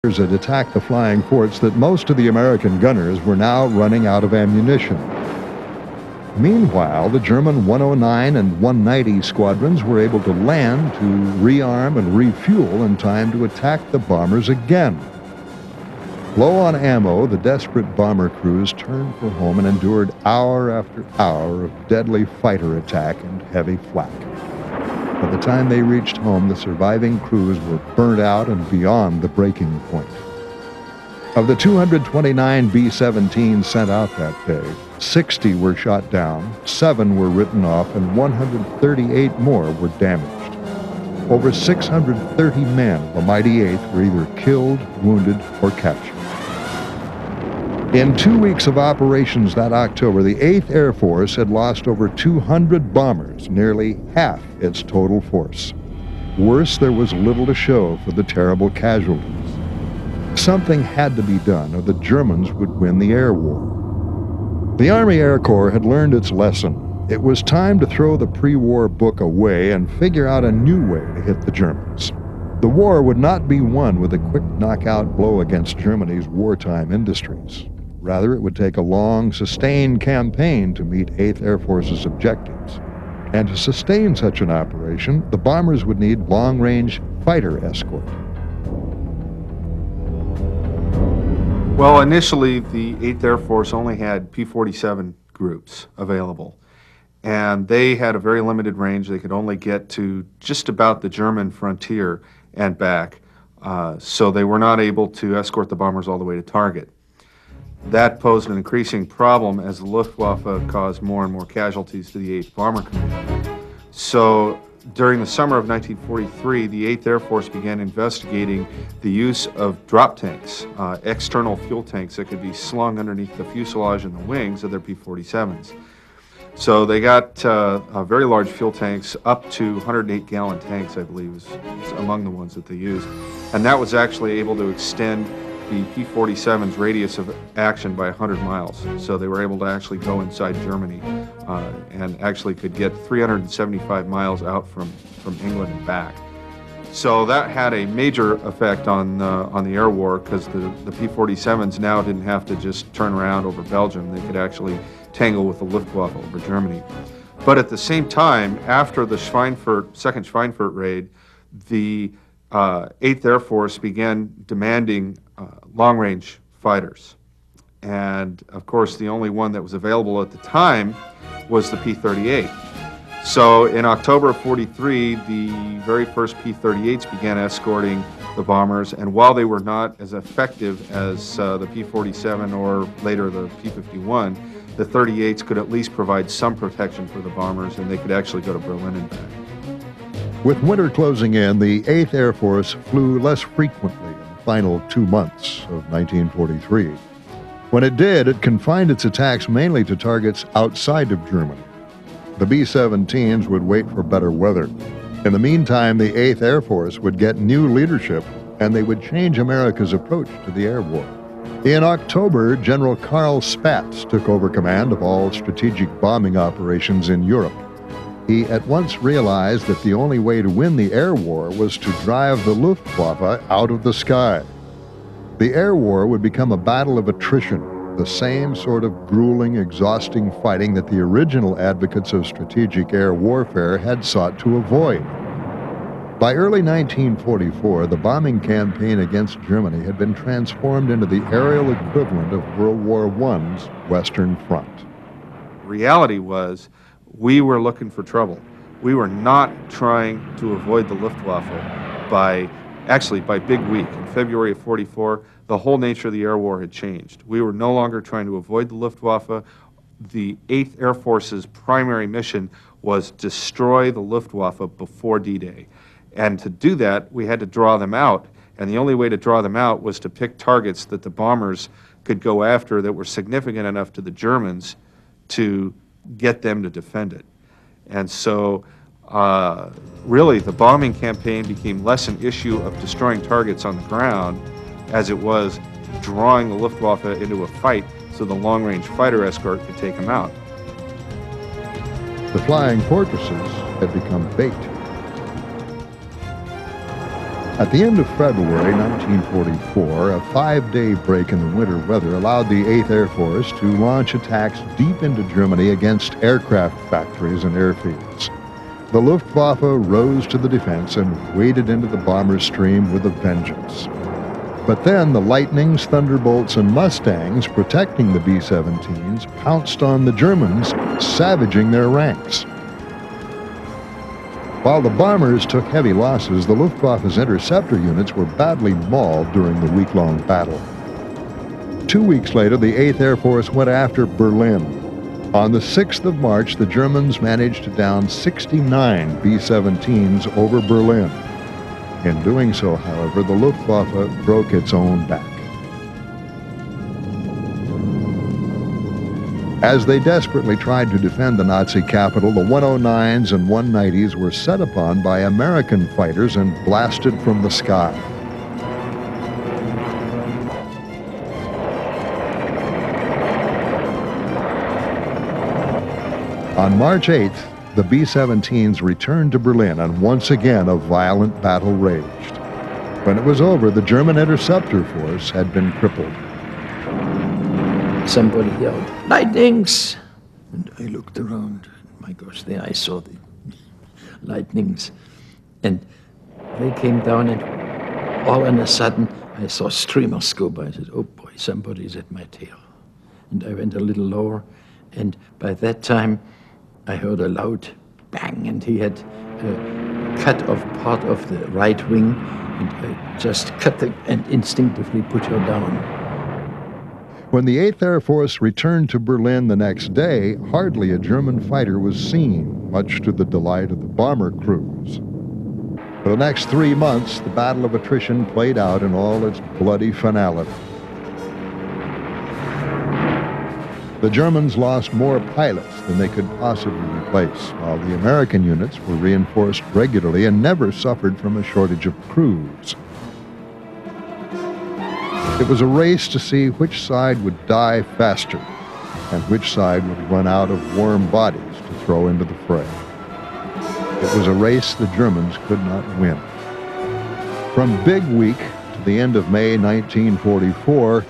had attacked the flying forts that most of the American gunners were now running out of ammunition. Meanwhile, the German 109 and 190 squadrons were able to land to rearm and refuel in time to attack the bombers again. Low on ammo, the desperate bomber crews turned for home and endured hour after hour of deadly fighter attack and heavy flak. By the time they reached home, the surviving crews were burnt out and beyond the breaking point. Of the 229 B-17s sent out that day, 60 were shot down, 7 were written off, and 138 more were damaged. Over 630 men of the mighty 8th were either killed, wounded, or captured. In 2 weeks of operations that October, the 8th Air Force had lost over 200 bombers, nearly half its total force. Worse, there was little to show for the terrible casualties. Something had to be done, or the Germans would win the air war. The Army Air Corps had learned its lesson. It was time to throw the pre-war book away and figure out a new way to hit the Germans. The war would not be won with a quick knockout blow against Germany's wartime industries. Rather, it would take a long, sustained campaign to meet 8th Air Force's objectives. And to sustain such an operation, the bombers would need long-range fighter escort. Well, initially, the 8th Air Force only had P-47 groups available. And they had a very limited range. They could only get to just about the German frontier and back. So they were not able to escort the bombers all the way to target. That posed an increasing problem as the Luftwaffe caused more and more casualties to the 8th Bomber Command. So during the summer of 1943, the 8th Air Force began investigating the use of drop tanks, external fuel tanks that could be slung underneath the fuselage and the wings of their P-47s. So they got very large fuel tanks, up to 108-gallon tanks, I believe, was among the ones that they used. And that was actually able to extend the P-47's radius of action by 100 miles. So they were able to actually go inside Germany and actually could get 375 miles out from England and back. So that had a major effect on the air war, because the P-47s now didn't have to just turn around over Belgium. They could actually tangle with the Luftwaffe over Germany. But at the same time, after the second Schweinfurt raid, the 8th Air Force began demanding long-range fighters. And of course, the only one that was available at the time was the P-38. So in October of '43, the very first P-38s began escorting the bombers, and while they were not as effective as the P-47 or later the P-51, the 38s could at least provide some protection for the bombers, and they could actually go to Berlin and back. With winter closing in, the 8th Air Force flew less frequently in the final 2 months of 1943. When it did, it confined its attacks mainly to targets outside of Germany. The B-17s would wait for better weather. In the meantime, the 8th Air Force would get new leadership, and they would change America's approach to the air war. In October, General Karl Spaatz took over command of all strategic bombing operations in Europe. He at once realized that the only way to win the air war was to drive the Luftwaffe out of the sky. The air war would become a battle of attrition, the same sort of grueling, exhausting fighting that the original advocates of strategic air warfare had sought to avoid. By early 1944, the bombing campaign against Germany had been transformed into the aerial equivalent of World War I's Western Front. Reality was, we were looking for trouble. We were not trying to avoid the Luftwaffe by Big Week. In February of '44, the whole nature of the air war had changed. We were no longer trying to avoid the Luftwaffe. The 8th Air Force's primary mission was destroy the Luftwaffe before D-Day. And to do that, we had to draw them out. And the only way to draw them out was to pick targets that the bombers could go after that were significant enough to the Germans to get them to defend it. And so really the bombing campaign became less an issue of destroying targets on the ground as it was drawing the Luftwaffe into a fight so the long-range fighter escort could take them out. The flying fortresses had become bait. At the end of February 1944, a 5-day break in the winter weather allowed the 8th Air Force to launch attacks deep into Germany against aircraft factories and airfields. The Luftwaffe rose to the defense and waded into the bomber stream with a vengeance. But then the Lightnings, Thunderbolts, and Mustangs protecting the B-17s pounced on the Germans, savaging their ranks. While the bombers took heavy losses, the Luftwaffe's interceptor units were badly mauled during the week-long battle. 2 weeks later, the 8th Air Force went after Berlin. On the 6th of March, the Germans managed to down 69 B-17s over Berlin. In doing so, however, the Luftwaffe broke its own back. As they desperately tried to defend the Nazi capital, the 109s and 190s were set upon by American fighters and blasted from the sky. On March 8th, the B-17s returned to Berlin, and once again a violent battle raged. When it was over, the German interceptor force had been crippled. Somebody yelled, "Lightnings!" And I looked around. My gosh, there I saw the lightnings. And they came down, and all of a sudden I saw streamers go by. I said, "Oh boy, somebody's at my tail." And I went a little lower, and by that time I heard a loud bang, and he had cut off part of the right wing, and I just cut it and instinctively put her down. When the 8th Air Force returned to Berlin the next day, hardly a German fighter was seen, much to the delight of the bomber crews. For the next 3 months, the battle of attrition played out in all its bloody finality. The Germans lost more pilots than they could possibly replace, while the American units were reinforced regularly and never suffered from a shortage of crews. It was a race to see which side would die faster and which side would run out of warm bodies to throw into the fray. It was a race the Germans could not win. From Big Week to the end of May 1944,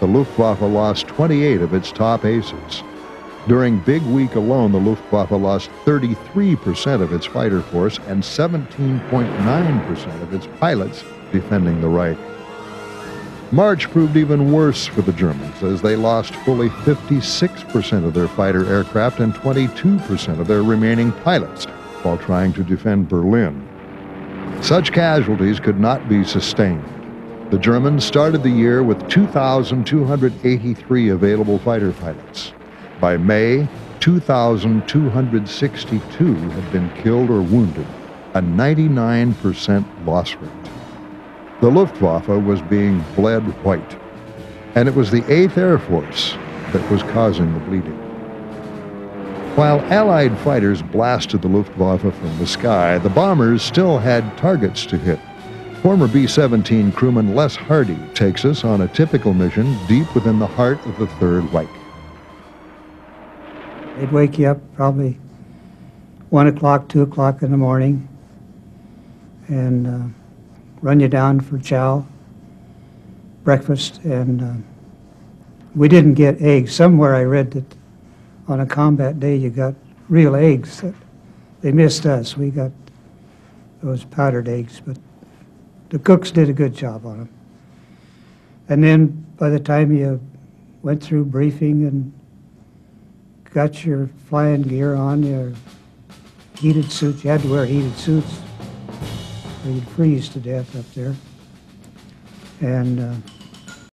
the Luftwaffe lost 28 of its top aces. During Big Week alone, the Luftwaffe lost 33% of its fighter force and 17.9% of its pilots defending the Reich. March proved even worse for the Germans, as they lost fully 56% of their fighter aircraft and 22% of their remaining pilots while trying to defend Berlin. Such casualties could not be sustained. The Germans started the year with 2,283 available fighter pilots. By May, 2,262 had been killed or wounded, a 99% loss rate. The Luftwaffe was being bled white, and it was the 8th Air Force that was causing the bleeding. While Allied fighters blasted the Luftwaffe from the sky, the bombers still had targets to hit. Former B-17 crewman Les Hardy takes us on a typical mission deep within the heart of the Third Reich. They'd wake you up probably 1 o'clock, 2 o'clock in the morning, and run you down for chow, breakfast, and we didn't get eggs. Somewhere I read that on a combat day you got real eggs. They missed us. We got those powdered eggs, but the cooks did a good job on them. And then by the time you went through briefing and got your flying gear on, your heated suits, you had to wear heated suits or you'd freeze to death up there. And